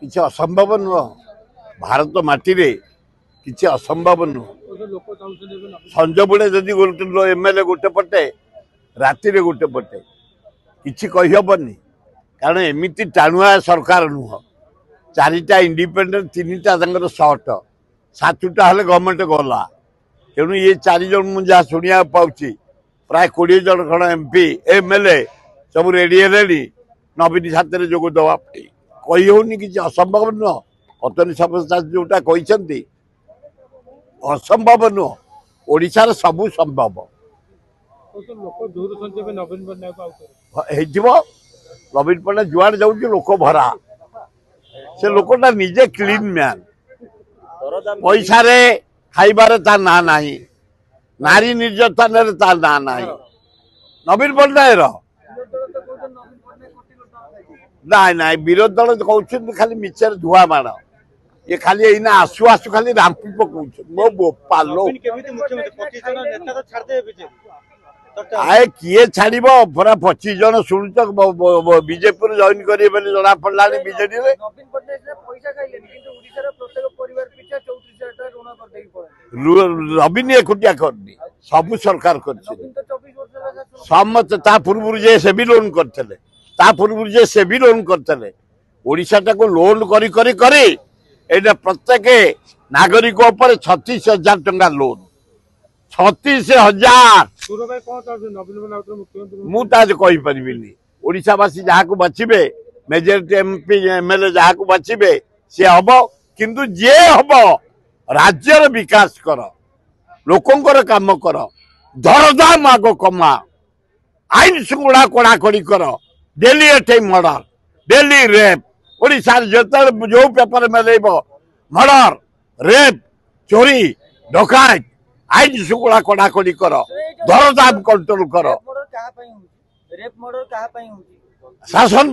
किसी असंभव नुह भारत माटी रे किसी असंभव नुह संज बुड़े जदि गोटे एमएलए गोटे पटे राति रे गोटे पटे किसी कहीहबनी कारण एमती टाणुआ सरकार नुह चारिटा इंडिपेंडेंट तीनटा सर्ट सातटा हेल्ले गवर्नमेंट गला तेणु ये 4 जन मुझे शुणा पाऊँ प्राय 20 जन खंड एमपी एमएलए सब रेडी हेले नवीन साथी जोग दवा कही होनी किसी असंभव नुह अतनी समस्या जोटा कहते असंभव नुह ओडिशार सबू संभव नवीन पट्टनायक जुआड़ जाऊँ लोक भरा से लोकटा निजे क्लीन मैन पैसा रे खाइबार ता ना नाही नारी निर्यातन ता ना नाही नवीन पट्टनायक ना ना विरोधी दल कहते खाली मिचर धुआ माड़ ये खाली एना आसु आसु खाली रांपी पकाउछ मो बोपालो आए किए छाड़ पूरा 25 जन शुणुच बीजेपी जॉइन करेंगे जना पड़ा बीजेडी नवीन एकुटिया करनी सबू सरकार कर समस्त पूर्व जे से भी लोन करते पूर्व जे से भी लोन करते ओडिशा को लोन करी प्रत्येक नागरिक 36,000 टंका लोन 36,000 मुझे कहीपरि ओडिशावासी जहाँ को बाछे मेजोरिटी एमपी एमएलए जहाँ को बाछे सी हम किंतु जे हम राज्यर विकास कर लोकंर काम कर दरदाम आग कमा आईन श्रृंखला कड़ाकड़ी कर डेली एटे मर्डर डेली रेप ओडिशा जो पेपर में मर्डर रेप चोरी डकायत आईन श्रृंखला कड़ाकड़ी कर दरदाम कंट्रोल कर शासन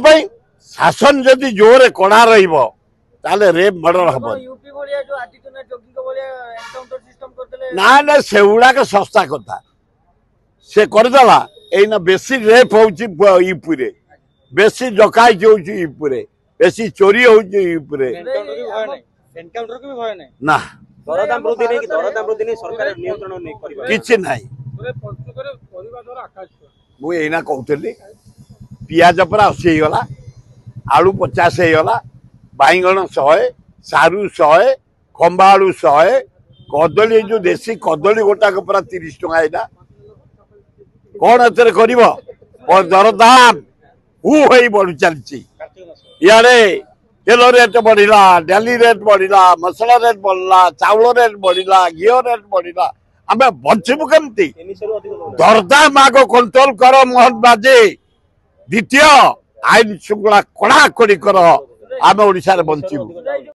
शासन जदि जोरे कड़ा रे रेप मर्डर हम ना ना से गुड़ाक सस्ता कथा से करदेला एना बेसी रेप हो यूपी रे बेसी डकायत हो यूपी रे बेसी चोरी हो यूपी रे ना किसी ना मुझे कहती पियाज परा 80 गला आलू 50 होगा बैगण 100 सारू 100 खंबा आलू 100 कदली जो देसी कदली गोटाक पूरा 30 टंका यहाँ कौन एते कर दरदाम बढ़ी चलती इे तेल रेट बढ़ला डाली रेट बढ़ला मसला रेट बढ़ला चाउल रेट बढ़ला घी रेट बढ़ला आम बचबू केमती दरदाम आग कंट्रोल कर मोहन बाजी द्वितीय आईन श्रृंखला कड़ाकड़ी कर आम ओडिशा रे बंचबू।